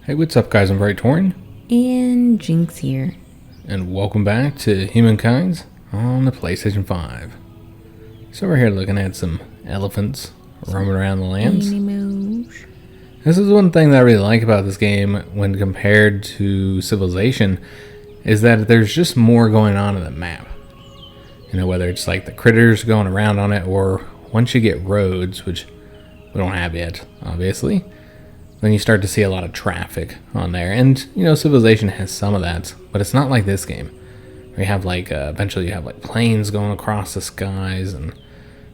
Hey, what's up guys, I'm Praetorian. And Jynx here. And welcome back to Humankind on the PlayStation 5. So we're here looking at some elephants roaming around the lands. Animals. This is one thing that I really like about this game when compared to Civilization, is that there's just more going on in the map. You know, whether it's like the critters going around on it, or once you get roads, which we don't have yet, obviously, then you start to see a lot of traffic on there. And, you know, Civilization has some of that, but it's not like this game. We have like, eventually you have like planes going across the skies and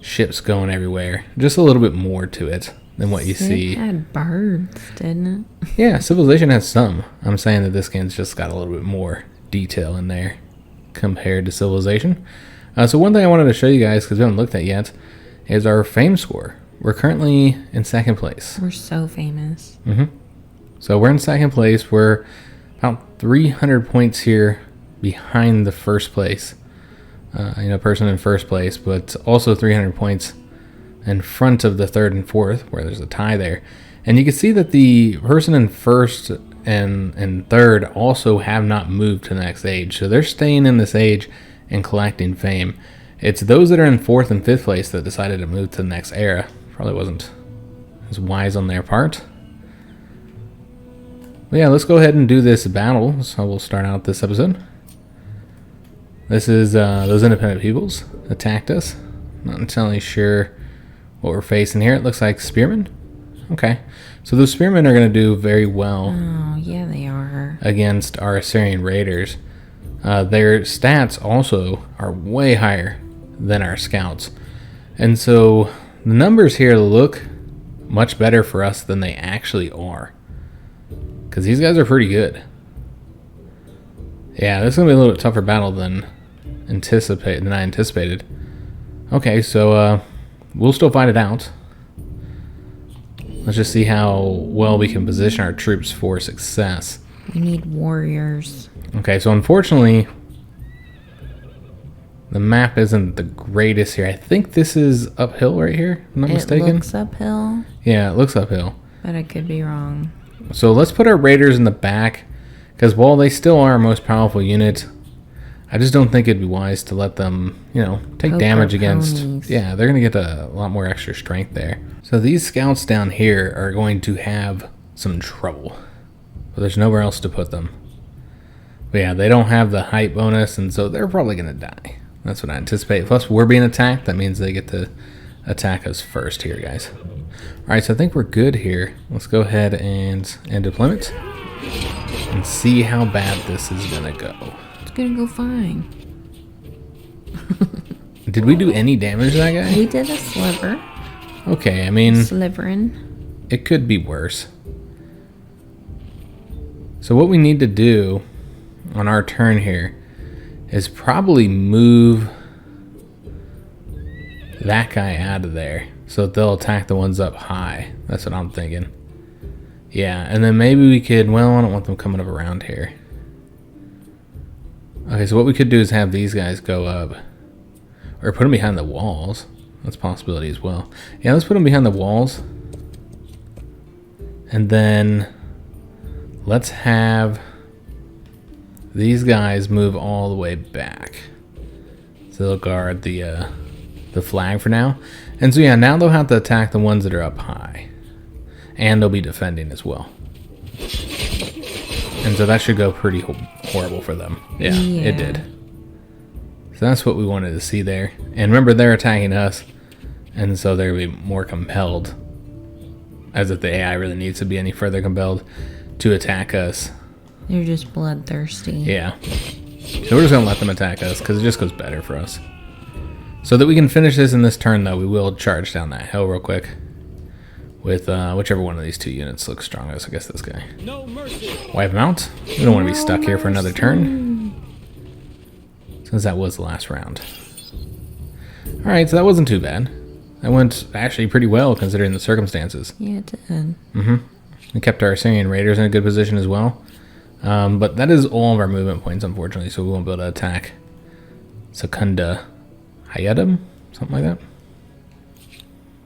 ships going everywhere. Just a little bit more to it than what you see. It had birds, didn't it? Yeah, Civilization has some. I'm saying that this game's just got a little bit more detail in there compared to Civilization. So one thing I wanted to show you guys, because we haven't looked at yet, is our fame score. We're currently in second place. We're so famous. So we're in second place. We're about 300 points here behind the first place, person in first place, but also 300 points in front of the third and fourth, where there's a tie there. And you can see that the person in first and third also have not moved to the next age. So they're staying in this age and collecting fame. It's those that are in fourth and fifth place that decided to move to the next era. Probably wasn't as wise on their part. But yeah, let's go ahead and do this battle. So we'll start out this episode. This is those independent peoples attacked us. Not entirely sure what we're facing here. It looks like spearmen. Okay, so those spearmen are going to do very well. Oh, yeah, they are. Against our Assyrian raiders. Their stats also are way higher than our scouts. And so the numbers here look much better for us than they actually are. Because these guys are pretty good. Yeah, this is going to be a little bit tougher battle than I anticipated. Okay, so we'll still fight it out. Let's just see how well we can position our troops for success. We need warriors. Okay, so unfortunately, the map isn't the greatest here. I think this is uphill right here, if I'm not mistaken. It looks uphill. Yeah, it looks uphill. But I could be wrong. So let's put our raiders in the back, because while they still are our most powerful unit, I just don't think it'd be wise to let them, take Poke damage our against... ponies. Yeah, they're going to get a lot more extra strength there. So these scouts down here are going to have some trouble. But there's nowhere else to put them. But yeah, they don't have the height bonus, and so they're probably going to die. That's what I anticipate. Plus, we're being attacked. That means they get to attack us first here, guys. Alright, so I think we're good here. Let's go ahead and end deployment. And see how bad this is going to go. It's gonna go fine. Did we do any damage to that guy? We did a sliver. Okay, I mean... Slivering. It could be worse. So what we need to do on our turn here is probably move that guy out of there so that they'll attack the ones up high. That's what I'm thinking. Yeah, and then maybe we could... Well, I don't want them coming up around here. Okay, so what we could do is have these guys go up. Or put them behind the walls. That's a possibility as well. Yeah, let's put them behind the walls. And then let's have these guys move all the way back. So they'll guard the flag for now. And so yeah, now they'll have to attack the ones that are up high. And they'll be defending as well. And so that should go pretty horrible for them. Yeah, it did. So that's what we wanted to see there. And remember, they're attacking us. And so they're going to be more compelled, as if the AI really needs to be any further compelled, to attack us. They're just bloodthirsty. Yeah. So we're just going to let them attack us, because it just goes better for us. So that we can finish this in this turn, though, we will charge down that hill real quick. With whichever one of these two units looks strongest. I guess this guy. No mercy. Wipe him out. We don't want to be stuck here for another turn, since that was the last round. Alright, so that wasn't too bad. That went actually pretty well considering the circumstances. Yeah, it did. We kept our Assyrian raiders in a good position as well. But that is all of our movement points, unfortunately, so we won't be able to attack Secunda Hyatt, something like that.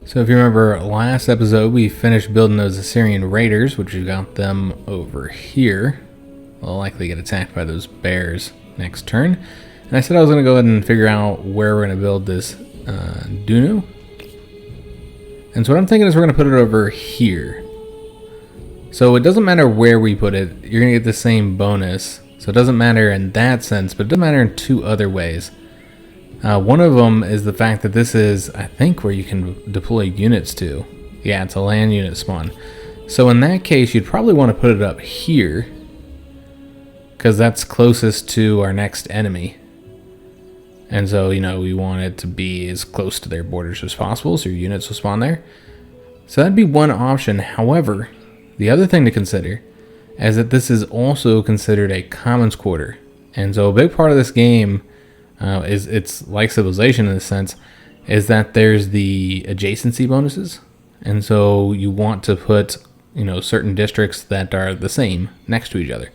So if you remember last episode, we finished building those Assyrian raiders, which we got them over here. They'll likely get attacked by those bears next turn. And I said I was going to go ahead and figure out where we're going to build this Dunu. And so what I'm thinking is we're going to put it over here. So it doesn't matter where we put it, you're going to get the same bonus. So it doesn't matter in that sense, but it does matter in two other ways. One of them is the fact that this is, I think, where you can deploy units to. Yeah, it's a land unit spawn. So in that case, you'd probably want to put it up here, because that's closest to our next enemy. And so, you know, we want it to be as close to their borders as possible, so your units will spawn there. So that'd be one option. However, the other thing to consider is that this is also considered a commons quarter. And so a big part of this game is, it's like Civilization in a sense, is that there's the adjacency bonuses. And so you want to put, you know, certain districts that are the same next to each other.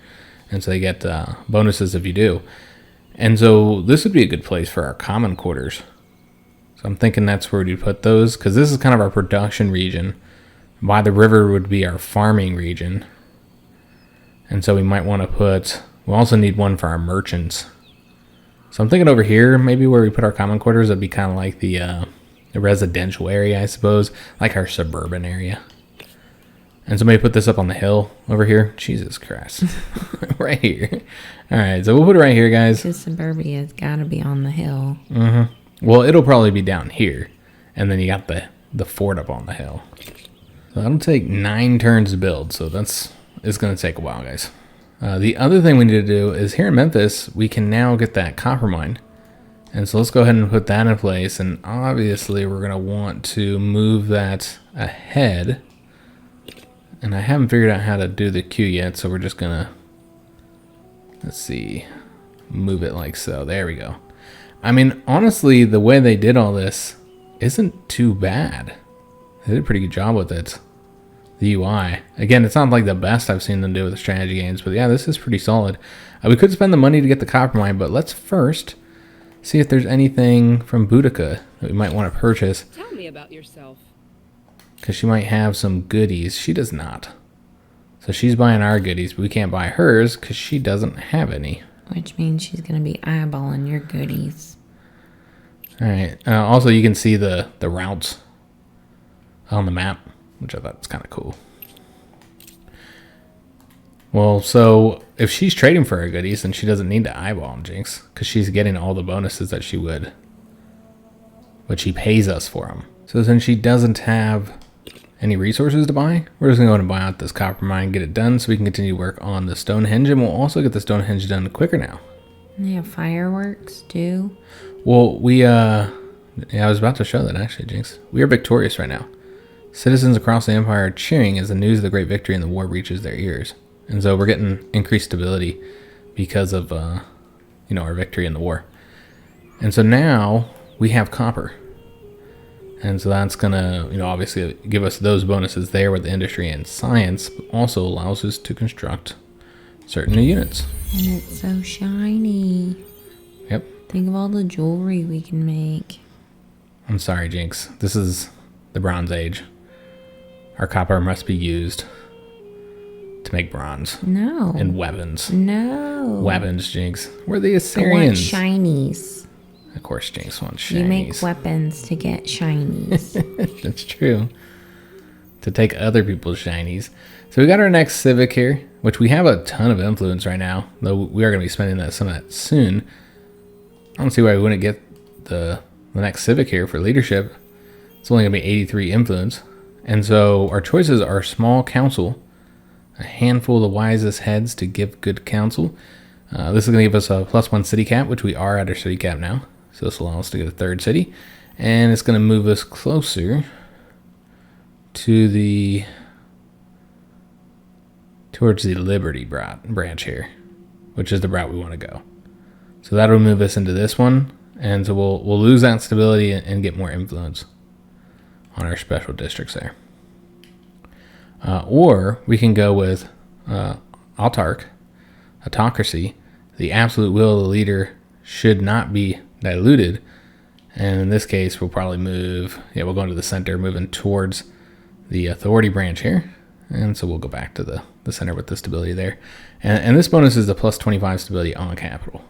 And so they get bonuses if you do. And so this would be a good place for our common quarters. So I'm thinking that's where we'd put those, because this is kind of our production region. By the river would be our farming region. And so we might want to put, we'll also need one for our merchants. So I'm thinking over here, maybe where we put our common quarters, would be kind of like the residential area, I suppose, like our suburban area. And somebody put this up on the hill over here. Jesus Christ. Right here. All right, so we'll put it right here, guys. Because suburbia's got to be on the hill. Mm-hmm. Well, it'll probably be down here. And then you got the fort up on the hill. So that'll take 9 turns to build. So it's going to take a while, guys. The other thing we need to do is here in Memphis, we can now get that copper mine. And so let's go ahead and put that in place. And obviously, we're going to want to move that ahead. And I haven't figured out how to do the queue yet, so we're just gonna, let's see, move it like so. There we go. I mean, honestly, the way they did all this isn't too bad. They did a pretty good job with it. The UI. Again, it's not like the best I've seen them do with the strategy games, but yeah, this is pretty solid. We could spend the money to get the copper mine, but let's first see if there's anything from Boudica that we might want to purchase. Tell me about yourself. Because she might have some goodies. She does not. So she's buying our goodies, but we can't buy hers because she doesn't have any. Which means she's going to be eyeballing your goodies. All right. Also, you can see the routes on the map, which I thought was kind of cool. Well, so if she's trading for her goodies, then she doesn't need to eyeball them, Jinx, because she's getting all the bonuses that she would. But she pays us for them. So since she doesn't have any resources to buy, we're just going to go ahead and buy out this copper mine, get it done so we can continue to work on the Stonehenge, and we'll also get the Stonehenge done quicker now. They have fireworks too. Well, yeah, I was about to show that actually, Jinx. We are victorious right now. Citizens across the empire are cheering as the news of the great victory in the war reaches their ears. And so we're getting increased stability because of, you know, our victory in the war. And so now we have copper. And so that's going to, you know, obviously give us those bonuses there with the industry and science, but also allows us to construct certain new units. And it's so shiny. Yep. Think of all the jewelry we can make. I'm sorry, Jinx. This is the Bronze Age. Our copper must be used to make bronze. No. And weapons. No. Weapons, Jinx. We're the I want Assyrians. shinies. Of course, Jinx wants shinies. You make weapons to get shinies. That's true. To take other people's shinies. So we got our next civic here, which we have a ton of influence right now, though we are going to be spending some of that soon. I don't see why we wouldn't get the next civic here for leadership. It's only going to be 83 influence. And so our choices are small council, a handful of the wisest heads to give good counsel. This is going to give us a +1 city cap, which we are at our city cap now. So this will allow us to get a 3rd city. And it's going to move us closer to towards the Liberty branch here, which is the route we want to go. So that'll move us into this one. And so we'll lose that stability and get more influence on our special districts there. Or we can go with autocracy. The absolute will of the leader should not be diluted. And in this case, we'll probably move, yeah, we'll go into the center, moving towards the authority branch here. And so we'll go back to the center with the stability there. And this bonus is the plus 25 stability on capital.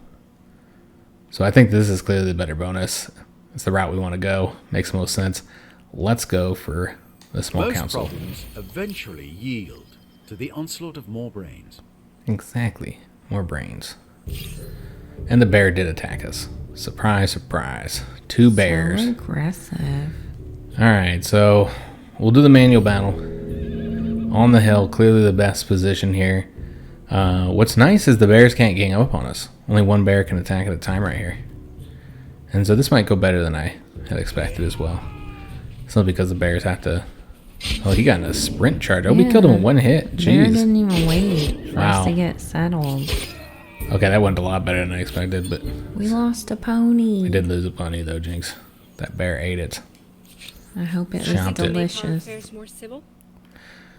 So I think this is clearly the better bonus. It's the route we want to go. Makes the most sense. Let's go for the small Most council. problems eventually yield to the onslaught of more brains. Exactly. More brains. And the bear did attack us. Surprise, surprise. 2 bears. So aggressive. Alright, so we'll do the manual battle. On the hill, clearly the best position here. What's nice is the bears can't gang up on us. Only 1 bear can attack at a time right here. And so this might go better than I had expected as well. It's not because the bears have to... Oh, he got in a sprint charge. Oh, we killed him in 1 hit. Bear Jeez. didn't even wait for us Wow. to get settled. Okay, that went a lot better than I expected, but We lost a pony. we did lose a pony though, Jinx. That bear ate it. I hope it was Chomped it. delicious. More civil?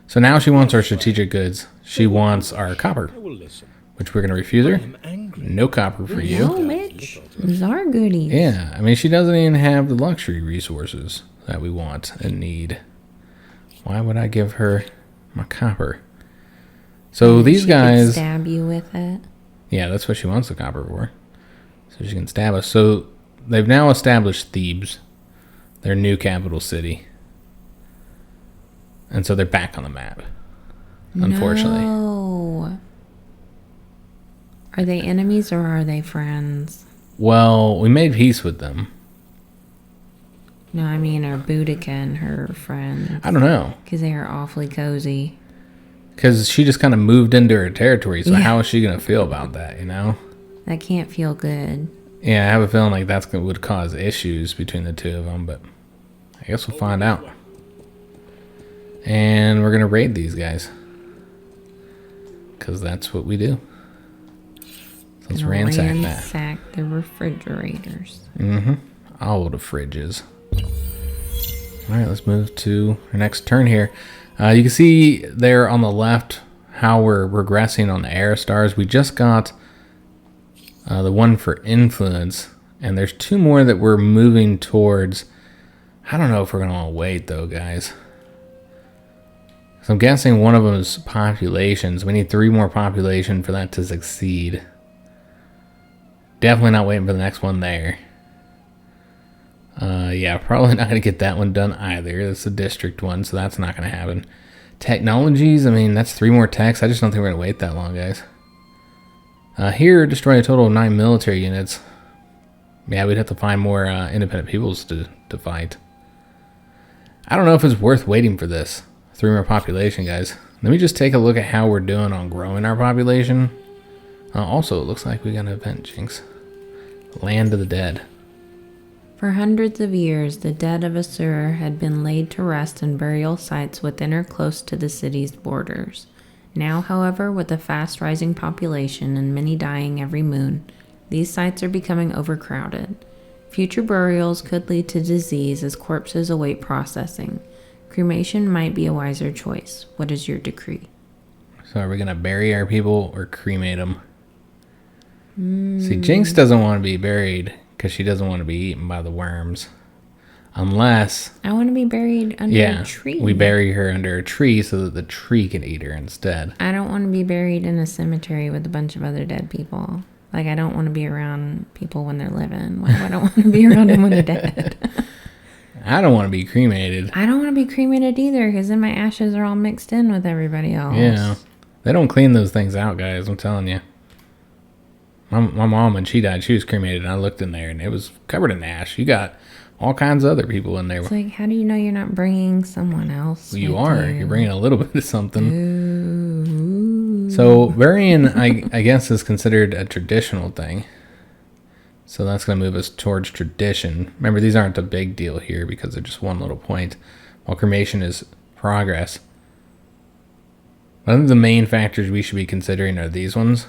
So now she wants our strategic goods. She wants our copper, I will listen. which we're going to refuse her. I'm angry. No copper for you. No, bitch. Those are goodies. Yeah, I mean, she doesn't even have the luxury resources that we want and need. Why would I give her my copper? So these She could guys... stab you with it. Yeah, that's what she wants the copper for. So she can stab us. So they've now established Thebes, their new capital city. And so they're back on the map, unfortunately. No. Are they enemies or are they friends? Well, we made peace with them. No, I mean, are Boudica and her friends? I don't know. Because they are awfully cozy. Because she just kind of moved into her territory. So Yeah. how is she going to feel about that, you know? That can't feel good. Yeah, I have a feeling like that's would cause issues between the two of them. But I guess we'll find out. And we're going to raid these guys. Because that's what we do. So let's Gonna ransack that. ransack the refrigerators. Mm-hmm. All the fridges. All right, let's move to our next turn here. You can see there on the left how we're regressing on the air stars. We just got the one for influence, and there's 2 more that we're moving towards. I don't know if we're going to want to wait, though, guys. So I'm guessing one of them is populations. We need 3 more population for that to succeed. Definitely not waiting for the next one there. Yeah, probably not going to get that one done either. That's a district one, so that's not going to happen. Technologies, I mean, that's 3 more techs. I just don't think we're going to wait that long, guys. Here, destroy a total of 9 military units. Yeah, we'd have to find more independent peoples to fight. I don't know if it's worth waiting for this. 3 more population, guys. Let me just take a look at how we're doing on growing our population. Also, it looks like we got an event, Jinx. Land of the Dead. For hundreds of years, the dead of Assyria had been laid to rest in burial sites within or close to the city's borders. Now, however, with a fast-rising population and many dying every moon, these sites are becoming overcrowded. Future burials could lead to disease as corpses await processing. Cremation might be a wiser choice. What is your decree? So are we going to bury our people or cremate them? See, Jinx doesn't want to be buried because she doesn't want to be eaten by the worms. Unless... I want to be buried under a tree. we bury her under a tree so that the tree can eat her instead. I don't want to be buried in a cemetery with a bunch of other dead people. Like, I don't want to be around people when they're living. Like, I don't want to be around them when they're dead. I don't want to be cremated. I don't want to be cremated either, because then my ashes are all mixed in with everybody else. Yeah. They don't clean those things out, guys. I'm telling you. My mom, when she died, she was cremated, and I looked in there, and it was covered in ash. You got all kinds of other people in there. It's like, how do you know you're not bringing someone else? You with are. you? You're bringing a little bit of something. Ooh. So burying, I guess, is considered a traditional thing. So that's going to move us towards tradition. Remember, these aren't a big deal here because they're just one little point, while cremation is progress. I think the main factors we should be considering are these ones.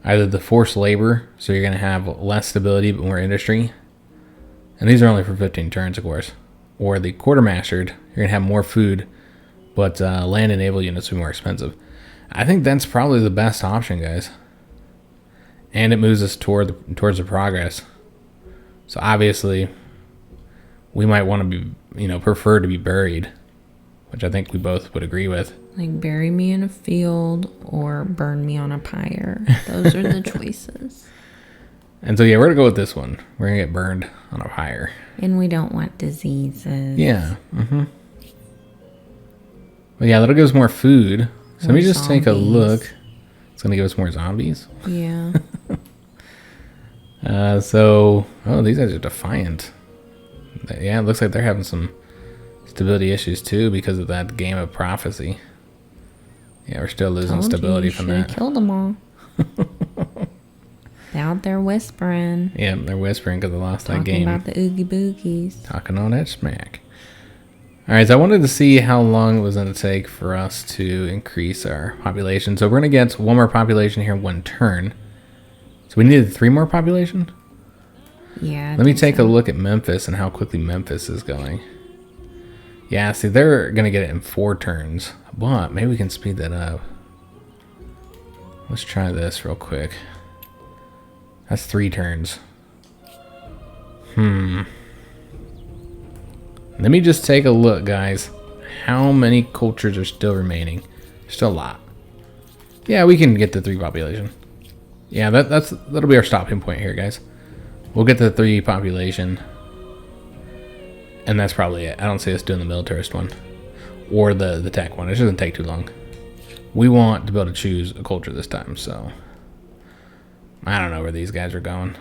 Either the forced labor, so you're going to have less stability but more industry. And these are only for 15 turns, of course. Or the quartermastered, you're going to have more food, but land and naval units will be more expensive. I think that's probably the best option, guys. And it moves us towards the progress. So obviously, we might want to be, prefer to be buried, which I think we both would agree with. Like bury me in a field or burn me on a pyre. Those are the choices. And so, yeah, we're going to go with this one. We're going to get burned on a pyre. And we don't want diseases. Yeah. Mm-hmm. Well, yeah, that'll give us more food. So let me just take a look. It's going to give us more zombies. Yeah. These guys are defiant. Yeah, it looks like they're having some stability issues too because of that game of prophecy. Yeah, we're still losing stability from that. Killed them all. Out there whispering. Yeah, they're whispering because they lost that game. Talking about the Oogie Boogies. Talking all that smack. All right, so I wanted to see how long it was going to take for us to increase our population. So we're going to get one more population here in one turn. So we needed 3 more population? Yeah. Let me take a look at Memphis and how quickly Memphis is going. Yeah, see, they're going to get it in 4 turns. But maybe we can speed that up. Let's try this real quick. That's 3 turns. Let me just take a look, guys. How many cultures are still remaining? Still a lot. Yeah, we can get to 3 population. Yeah, that'll be our stopping point here, guys. We'll get to 3 population. And that's probably it. I don't see us doing the militarist one. Or the tech one. It shouldn't take too long. We want to be able to choose a culture this time, so... I don't know where these guys are going.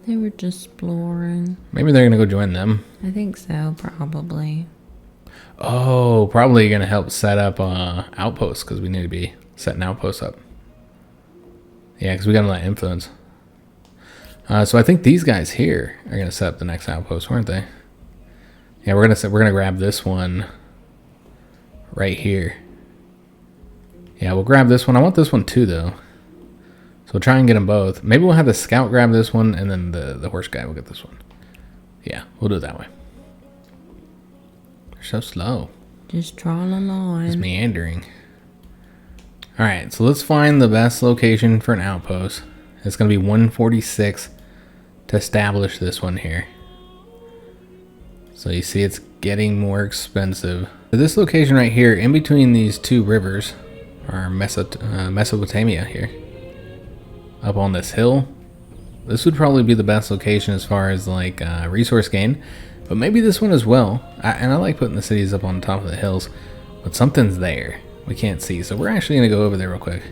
They were just exploring. Maybe they're going to go join them. I think so, probably. Oh, probably going to help set up outposts because we need to be setting outposts up. Yeah, because we got a lot of influence. So I think these guys here are going to set up the next outpost, weren't they? Yeah, we're gonna grab this one right here. Yeah, we'll grab this one. I want this one too, though. So we'll try and get them both. Maybe we'll have the scout grab this one, and then the horse guy will get this one. Yeah, we'll do it that way. They're so slow. Just drawing a line. Just meandering. Alright, so let's find the best location for an outpost. It's going to be 146 to establish this one here. So you see it's getting more expensive. This location right here, in between these 2 rivers, are Mesopotamia here. Up on this hill. This would probably be the best location as far as like resource gain. But maybe this one as well. And I like putting the cities up on top of the hills. But something's there. We can't see. So we're actually going to go over there real quick.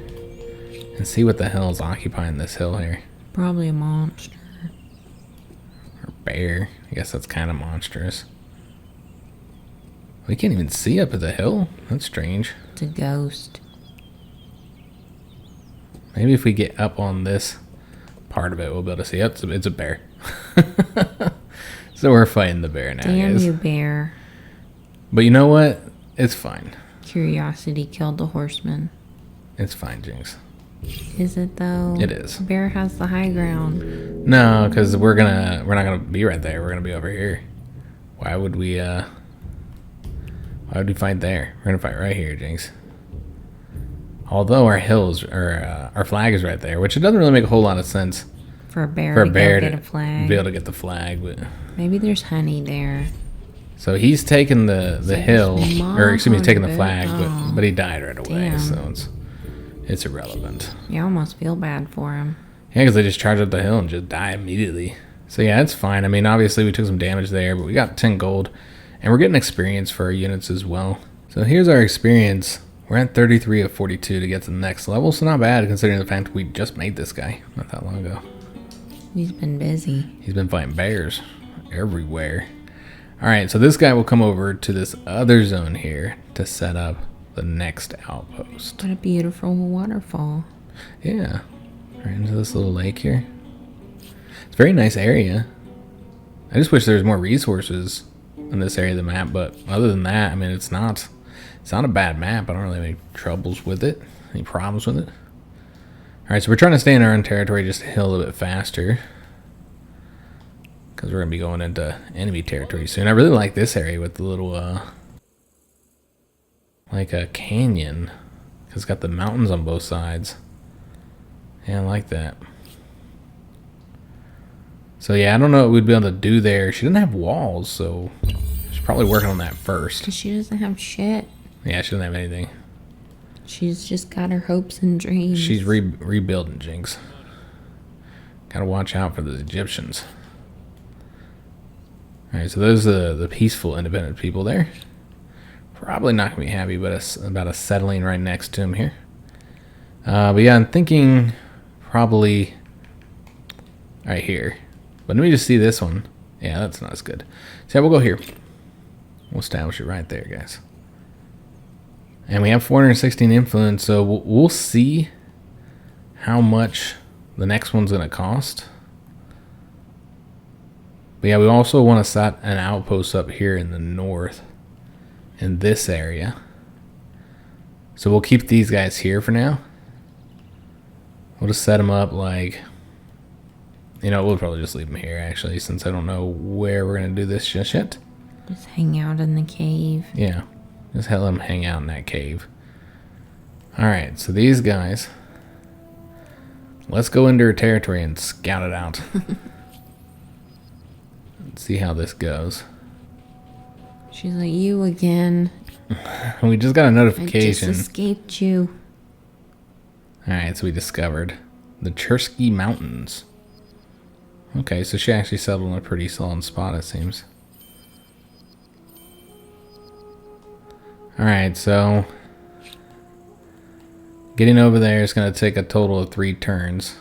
And see what the hell is occupying this hill here. Probably a monster. Or bear. I guess that's kind of monstrous. We can't even see up at the hill. That's strange. It's a ghost. Maybe if we get up on this part of it, we'll be able to see it. It's a bear. So we're fighting the bear now, Damn guys. you, bear. But you know what? It's fine. Curiosity killed the horseman. It's fine, Jinx. Is it though? It is. Bear has the high ground. No, because we're not gonna be right there. We're gonna be over here. Why would we fight there? We're gonna fight right here, Jinx. Although our hills or our flag is right there, which it doesn't really make a whole lot of sense For a bear for a to bear go to get a flag. be able to get the flag. But Maybe there's honey there. so he's taking the hill, or excuse me, he's taking the flag, Oh, but he died right away. damn. So it's irrelevant. You almost feel bad for him. Yeah, because they just charge up the hill and just die immediately. So yeah, it's fine. I mean, obviously we took some damage there, but we got 10 gold. And we're getting experience for our units as well. So here's our experience. We're at 33 of 42 to get to the next level. So not bad considering the fact we just made this guy not that long ago. He's been busy. He's been fighting bears everywhere. Alright, so this guy will come over to this other zone here to set up the next outpost. What a beautiful waterfall. Yeah. Right into this little lake here. It's a very nice area. I just wish there was more resources in this area of the map, but other than that, I mean, it's not a bad map. I don't really have any troubles with it, any problems with it. Alright, so we're trying to stay in our own territory just a little bit faster, because we're going to be going into enemy territory soon. I really like this area with the little, like a canyon, because it's got the mountains on both sides. Yeah, I like that. So yeah, I don't know what we'd be able to do there. She doesn't have walls, so she's probably working on that first. Because she doesn't have shit. Yeah, she doesn't have anything. She's just got her hopes and dreams. She's rebuilding, Jinx. Gotta watch out for the Egyptians. Alright, so those are the peaceful, independent people there. Probably not going to be happy about us settling right next to him here. But yeah, I'm thinking probably right here. But let me just see this one. Yeah, that's not as good. So yeah, we'll go here. We'll establish it right there, guys. And we have 416 influence, so we'll see how much the next one's going to cost. But yeah, we also want to set an outpost up here in the north. In this area. So we'll keep these guys here for now. We'll just set them up like, you know, we'll probably just leave them here actually, since I don't know where we're going to do this just yet. Just hang out in the cave. Yeah, just let them hang out in that cave. Alright, so these guys, let's go into her territory and scout it out. Let's see how this goes. She's like, you again. We just got a notification. I just escaped you. Alright, so we discovered the Chersky Mountains. Okay, so she actually settled in a pretty solid spot, it seems. Alright, so getting over there is going to take a total of 3 turns.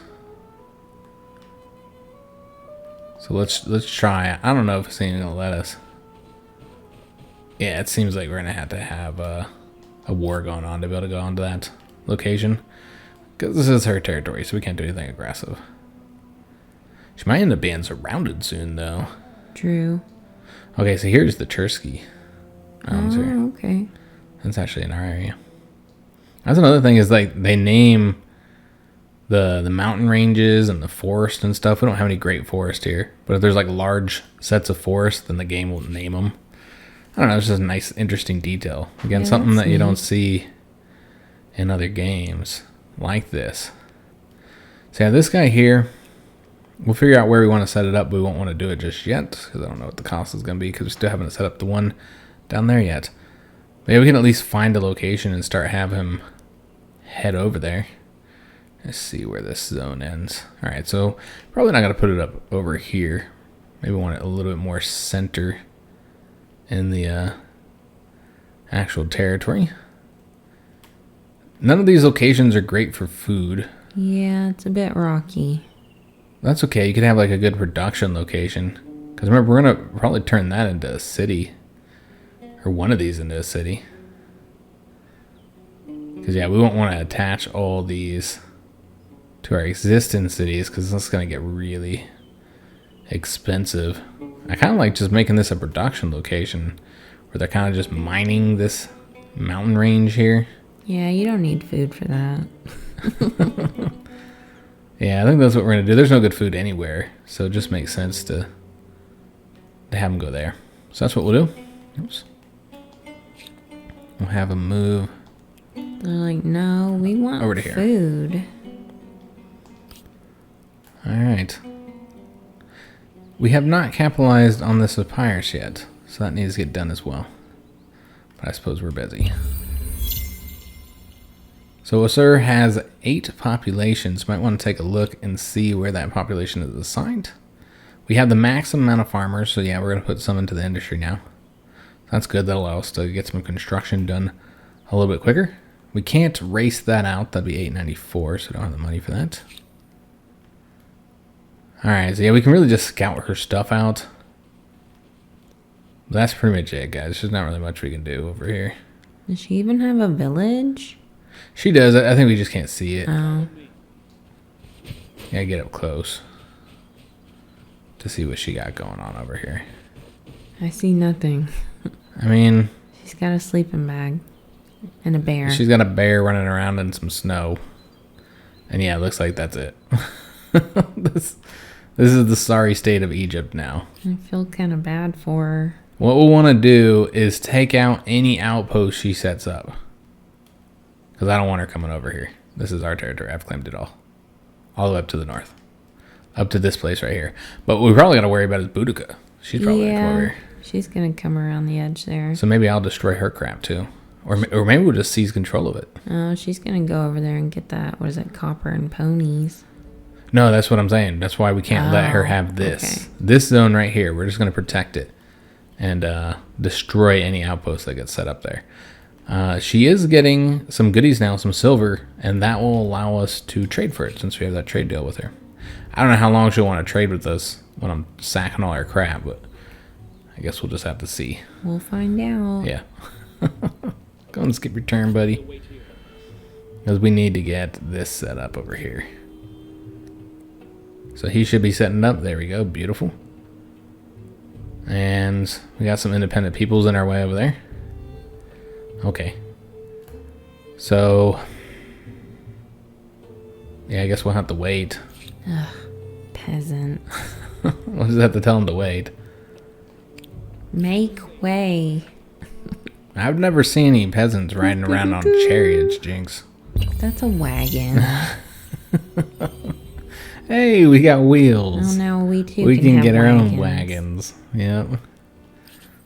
So let's try. I don't know if it's even going to let us. Yeah, it seems like we're going to have a war going on to be able to go onto that location. Because this is her territory, so we can't do anything aggressive. She might end up being surrounded soon, though. True. Okay, so here's the Chersky. Oh, okay. That's actually in our area. That's another thing is, like, they name the mountain ranges and the forest and stuff. We don't have any great forest here. But if there's, like, large sets of forest, then the game will name them. I don't know, it's just a nice, interesting detail. Again, something that you don't see in other games like this. So yeah, this guy here, we'll figure out where we want to set it up, but we won't want to do it just yet, because I don't know what the cost is going to be, because we still haven't set up the one down there yet. But yeah, we can at least find a location and start have him head over there. Let's see where this zone ends. Alright, so probably not going to put it up over here. Maybe want it a little bit more center in the actual territory. None of these locations are great for food. Yeah, it's a bit rocky. That's okay. You could have like a good production location. Because remember, we're going to probably turn that into a city. Or one of these into a city. Because yeah, we won't want to attach all these to our existing cities, because that's going to get really expensive. I kind of like just making this a production location where they're kind of just mining this mountain range here. Yeah, you don't need food for that. Yeah, I think that's what we're going to do. There's no good food anywhere, so it just makes sense to have them go there. So that's what we'll do. Oops. We'll have them move. They're like, no, we want over to here. Food. Alright. We have not capitalized on this papyrus yet, so that needs to get done as well. But I suppose we're busy. So Assur has 8 populations. Might want to take a look and see where that population is assigned. We have the maximum amount of farmers, so yeah, we're going to put some into the industry now. That's good. That'll allow us to get some construction done a little bit quicker. We can't race that out. That'd be 894, so we don't have the money for that. Alright, so yeah, we can really just scout her stuff out. That's pretty much it, guys. There's not really much we can do over here. Does she even have a village? She does. I think we just can't see it. Oh. Yeah, get up close to see what she got going on over here. I see nothing. I mean, she's got a sleeping bag and a bear. She's got a bear running around in some snow. And yeah, it looks like that's it. This is the sorry state of Egypt now. I feel kind of bad for her. What we'll want to do is take out any outpost she sets up. Because I don't want her coming over here. This is our territory. I've claimed it all. All the way up to the north. up to this place right here. But we probably got to worry about is Boudica. She's probably going to come over here. She's going to come around the edge there. So maybe I'll destroy her crap too. Or maybe we'll just seize control of it. Oh, she's going to go over there and get that, what is it, copper and ponies. No, that's what I'm saying. That's why we can't let her have this. Okay. This zone right here, we're just going to protect it and destroy any outpost that gets set up there. She is getting some goodies now, some silver, and that will allow us to trade for it since we have that trade deal with her. I don't know how long she'll want to trade with us when I'm sacking all her crap, but I guess we'll just have to see. We'll find out. Yeah. Go and skip your turn, buddy. Because we need to get this set up over here. So he should be setting up. There we go. Beautiful. And we got some independent peoples in our way over there. Okay. So, yeah, I guess we'll have to wait. Ugh, peasant. We'll just have to tell him to wait. Make way. I've never seen any peasants riding around on chariots, Jynx. That's a wagon. Hey, we got wheels. Oh no, we too We can have get our wagons. own wagons. Yep.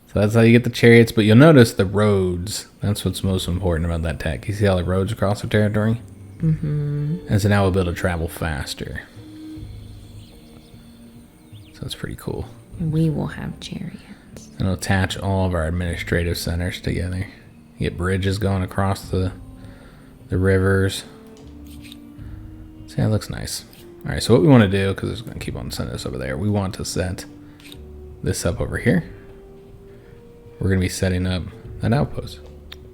So that's how you get the chariots, but you'll notice the roads. That's what's most important about that tech. You see how the roads across the territory? Mm-hmm. And so now we'll be able to travel faster. So that's pretty cool. We will have chariots. And attach all of our administrative centers together. Get bridges going across the rivers. See, that looks nice. All right, so what we want to do, because it's going to keep on sending us over there, we want to set this up over here. We're going to be setting up an outpost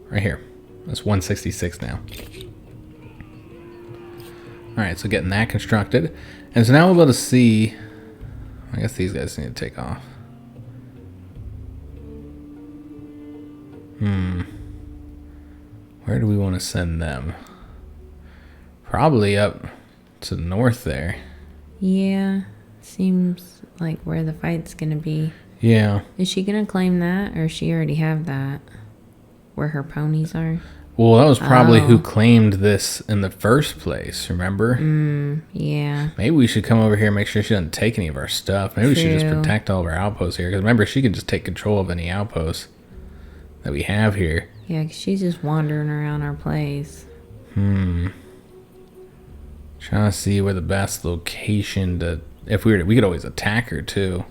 right here. That's 166 now. All right, so getting that constructed. And so now we'll be able to see, I guess these guys need to take off. Where do we want to send them? Probably up to the north there. Yeah, seems like where the fight's gonna be. Yeah. Is she gonna claim that, or she already have that? Where her ponies are? Well, that was probably who Oh. claimed this in the first place, remember? Yeah. Maybe we should come over here and make sure she doesn't take any of our stuff. Maybe we should just True. protect all of our outposts here. Because remember, she can just take control of any outposts that we have here. Yeah, 'cause she's just wandering around our place. Trying to see where the best location to... If we could always attack her too.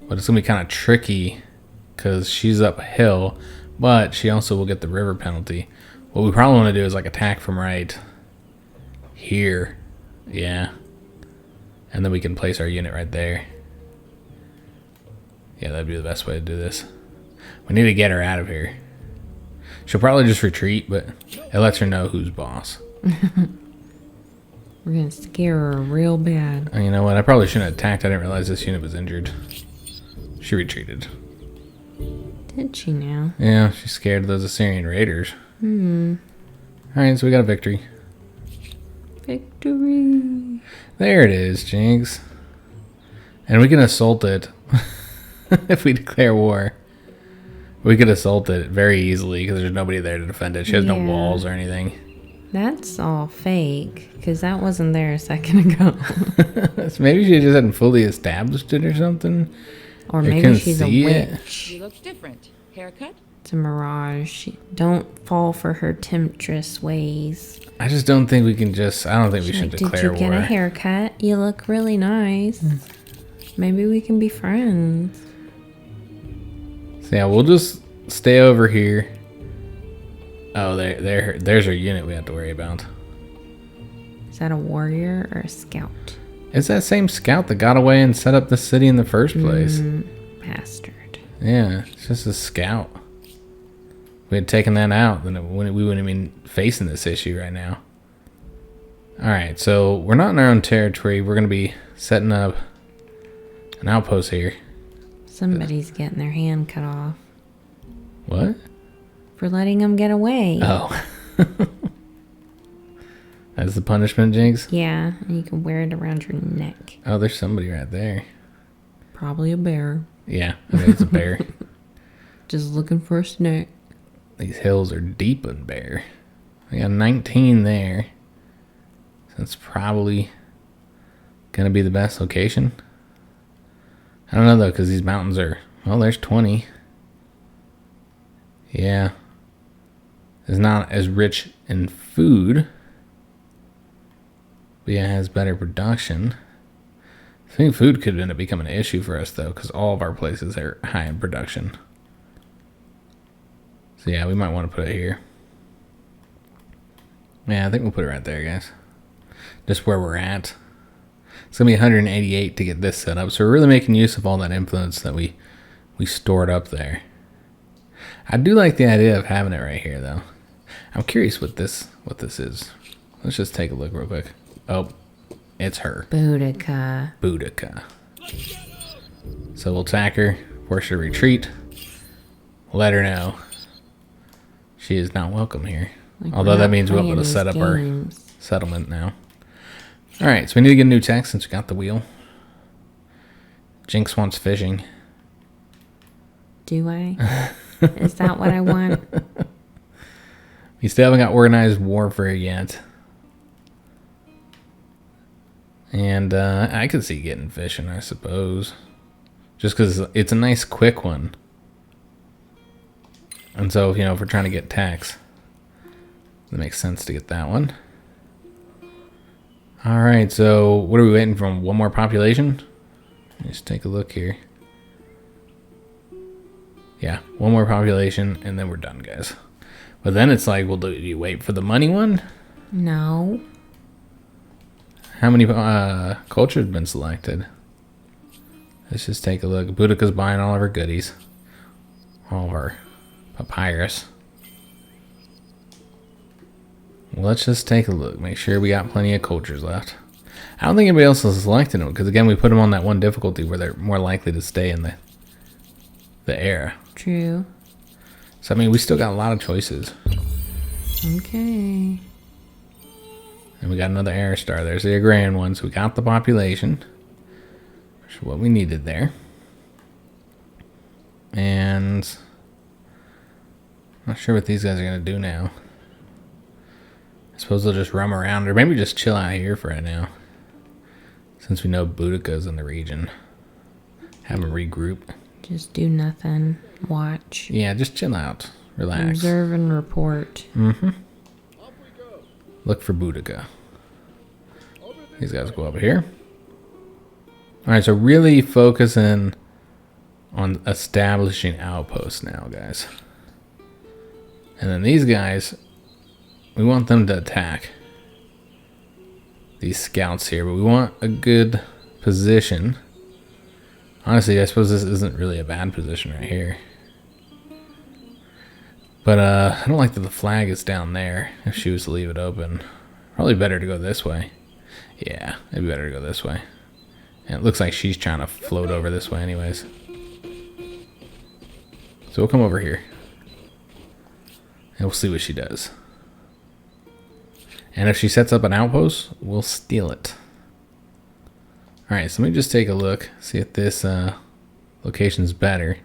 But it's going to be kind of tricky because she's uphill. But she also will get the river penalty. What we probably want to do is like attack from right here. Yeah. And then we can place our unit right there. Yeah, that'd be the best way to do this. We need to get her out of here. She'll probably just retreat, but it lets her know who's boss. We're gonna scare her real bad. And you know what? I probably shouldn't have attacked. I didn't realize this unit was injured. She retreated. Did she now? Yeah, she's scared of those Assyrian raiders. Alright, so we got a victory. Victory. There it is, Jynx. And we can assault it if we declare war. We could assault it very easily because there's nobody there to defend it. She has no Yeah. walls or anything. That's all fake, because that wasn't there a second ago. So maybe she just hadn't fully established it or something. Or I maybe couldn't she's a see it. witch. She looks different. Haircut? It's a mirage. Don't fall for her temptress ways. I just don't think we can just... I don't think we should Like, declare did you get war. a haircut? You look really nice. Maybe we can be friends. So yeah, we'll just stay over here. Oh, there's our unit we have to worry about. Is that a warrior or a scout? It's that same scout that got away and set up the city in the first place. Bastard. Yeah, it's just a scout. If we had taken that out, then we wouldn't have been facing this issue right now. Alright, so we're not in our own territory. We're going to be setting up an outpost here. Somebody's getting their hand cut off What? for letting them get away. Oh. That's the punishment, Jynx? Yeah, and you can wear it around your neck. Oh, there's somebody right there. Probably a bear. Yeah, I mean, it's a bear. Just looking for a snack. These hills are deep in bear. We got 19 there. That's probably gonna be the best location? I don't know though, because these mountains are, well, there's 20. Yeah. It's not as rich in food. But yeah, it has better production. I think food could end up becoming an issue for us though, because all of our places are high in production. So yeah, we might want to put it here. Yeah, I think we'll put it right there, guys. Just where we're at. It's going to be 188 to get this set up. So we're really making use of all that influence that we stored up there. I do like the idea of having it right here, though. I'm curious what this is. Let's just take a look real quick. Oh, it's her. Boudica. Boudica. So we'll attack her, force her to retreat, let her know she is not welcome here. Like, although that means we'll be able to set up our settlement now. Alright, so we need to get a new tech since we got the wheel. Jynx wants fishing. Do I? Is that what I want? We still haven't got organized warfare yet. And I could see getting fishing, I suppose. Just because it's a nice quick one. And so, you know, if we're trying to get tax, it makes sense to get that one. Alright, so what are we waiting for? One more population? Let's take a look here. Yeah, one more population, and then we're done, guys. But then it's like, well, do you wait for the money one? No. How many cultures have been selected? Let's just take a look. Boudica's buying all of her goodies. All of our papyrus. Well, let's just take a look. Make sure we got plenty of cultures left. I don't think anybody else has selected them, because again, we put them on that one difficulty where they're more likely to stay in the era. True. So, I mean, we still got a lot of choices. Okay. And we got another air star. There's the Agrarian one. So we got the population. Which is what we needed there. And I'm not sure what these guys are going to do now. I suppose they'll just roam around, or maybe just chill out here for right now. Since we know Boudica's in the region. Have them regroup. Just do nothing. Watch. Yeah, just chill out. Relax. Observe and report. Mm-hmm. Look for Boudica. These guys go up here. Alright, so really focusing on establishing outposts now, guys. And then these guys, we want them to attack these scouts here, but we want a good position. Honestly, I suppose this isn't really a bad position right here. But I don't like that the flag is down there if she was to leave it open. Probably better to go this way. Yeah, it'd be better to go this way. And it looks like she's trying to float over this way anyways. So we'll come over here. And we'll see what she does. And if she sets up an outpost, we'll steal it. Alright, so let me just take a look. See if this location's better.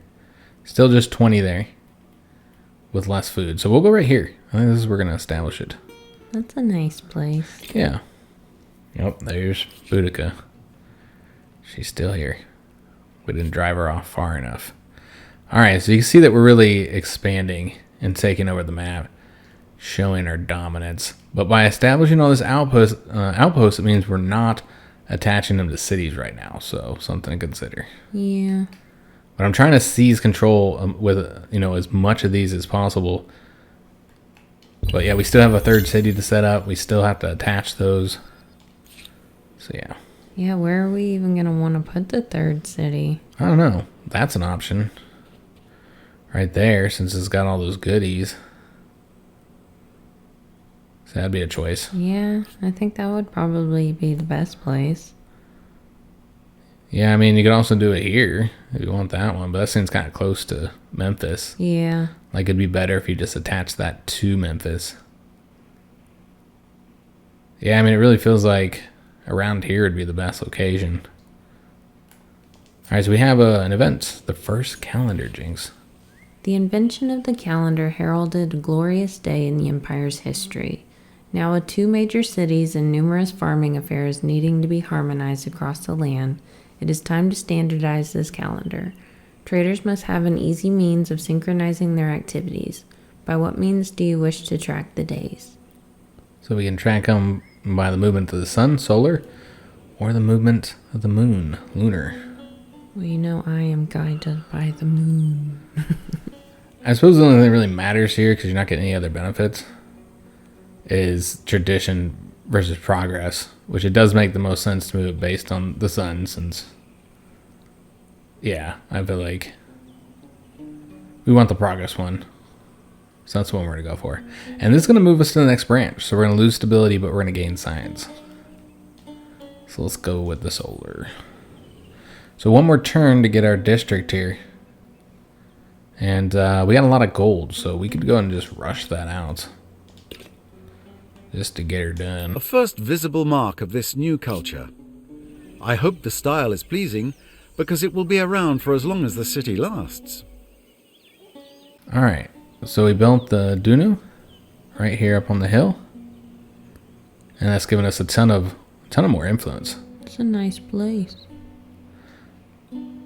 Still just 20 there. With less food. So we'll go right here. I think this is where we're going to establish it. That's a nice place. Yeah. Yep, there's Boudica. She's still here. We didn't drive her off far enough. Alright, so you can see that we're really expanding and taking over the map. Showing our dominance. But by establishing all this outposts, it means we're not attaching them to cities right now. So something to consider. Yeah. But I'm trying to seize control with, you know, as much of these as possible. But yeah, we still have a third city to set up. We still have to attach those. So yeah. Yeah, where are we even going to want to put the third city? I don't know. That's an option. Right there, since it's got all those goodies. So that'd be a choice. Yeah, I think that would probably be the best place. Yeah, I mean, you could also do it here if you want that one, but that seems kind of close to Memphis. Yeah. Like, it'd be better if you just attach that to Memphis. Yeah, I mean, it really feels like around here would be the best location. Alright, so we have an event. The first calendar, Jynx. The invention of the calendar heralded a glorious day in the Empire's history. Now, with 2 major cities and numerous farming affairs needing to be harmonized across the land, it is time to standardize this calendar. Traders must have an easy means of synchronizing their activities. By what means do you wish to track the days? So we can track them by the movement of the sun, solar, or the movement of the moon, lunar. Well, you know I am guided by the moon. I suppose the only thing that really matters here, because you're not getting any other benefits, is tradition versus progress, which it does make the most sense to move it based on the sun, since, yeah, I feel like we want the progress one. So that's the one we're going to go for. And this is going to move us to the next branch. So we're going to lose stability, but we're going to gain science. So let's go with the solar. So one more turn to get our district here. And we got a lot of gold, so we could go and just rush that out. Just to get her done. A first visible mark of this new culture. I hope the style is pleasing, because it will be around for as long as the city lasts. Alright, so we built the Dunu right here up on the hill. And that's given us a ton of more influence. It's a nice place.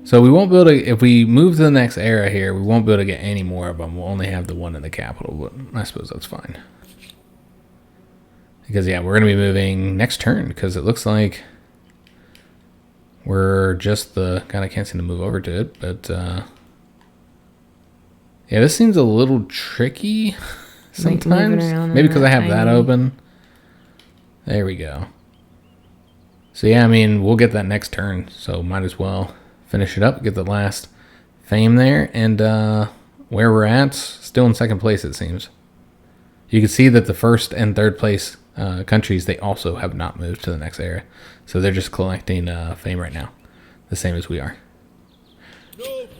So we won't be able to, if we move to the next era here, we won't be able to get any more of them. We'll only have the one in the capital, but I suppose that's fine. Because, yeah, we're going to be moving next turn, because it looks like we're just the... God, I can't seem to move over to it, but... yeah, this seems a little tricky sometimes. Maybe because I have that open. There we go. So, yeah, I mean, we'll get that next turn, so might as well finish it up, get the last fame there, and where we're at, still in second place, it seems. You can see that the first and third place countries, they also have not moved to the next era. So they're just collecting fame right now, the same as we are.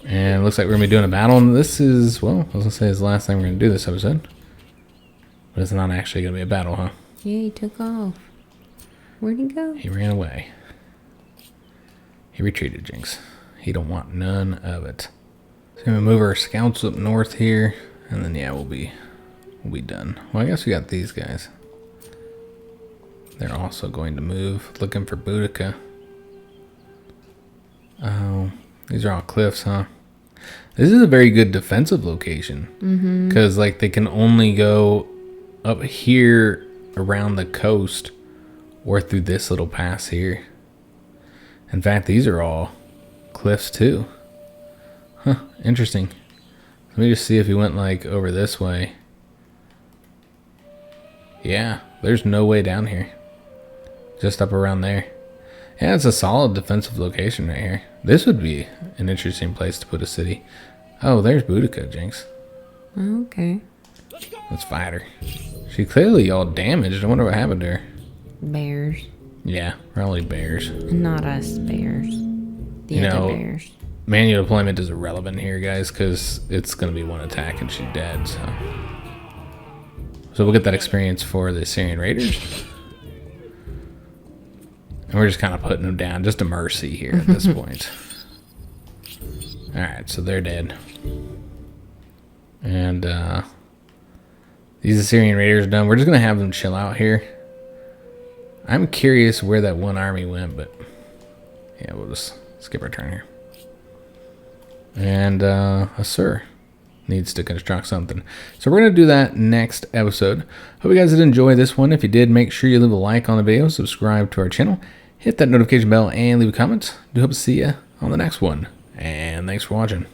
And it looks like we're going to be doing a battle, and this is, well, I was going to say it's the last time we're going to do this episode. But it's not actually going to be a battle, huh? Yeah, he took off. Where'd he go? He ran away. He retreated, Jynx. He don't want none of it. So we're going to move our scouts up north here, and then, yeah, we'll be done. Well, I guess we got these guys. They're also going to move, looking for Boudica. Oh, these are all cliffs, huh? This is a very good defensive location. Because, like, they can only go up here around the coast or through this little pass here. In fact, these are all cliffs, too. Huh, interesting. Let me just see if he went, like, over this way. Yeah, there's no way down here. Just up around there. Yeah, it's a solid defensive location right here. This would be an interesting place to put a city. Oh, there's Boudica, Jynx. Okay. Let's fight her. She clearly all damaged. I wonder what happened to her. Bears. Yeah, probably bears. Not us bears. The other bears. Manual deployment is irrelevant here, guys, because it's going to be one attack and she's dead. So we'll get that experience for the Assyrian Raiders. And we're just kind of putting them down. Just a mercy here at this point. Alright, so they're dead. And these Assyrian Raiders are done. We're just going to have them chill out here. I'm curious where that one army went, but yeah, we'll just skip our turn here. And Assur needs to construct something. So we're going to do that next episode. Hope you guys did enjoy this one. If you did, make sure you leave a like on the video, subscribe to our channel, hit that notification bell, and leave a comment. Do hope to see you on the next one. And thanks for watching.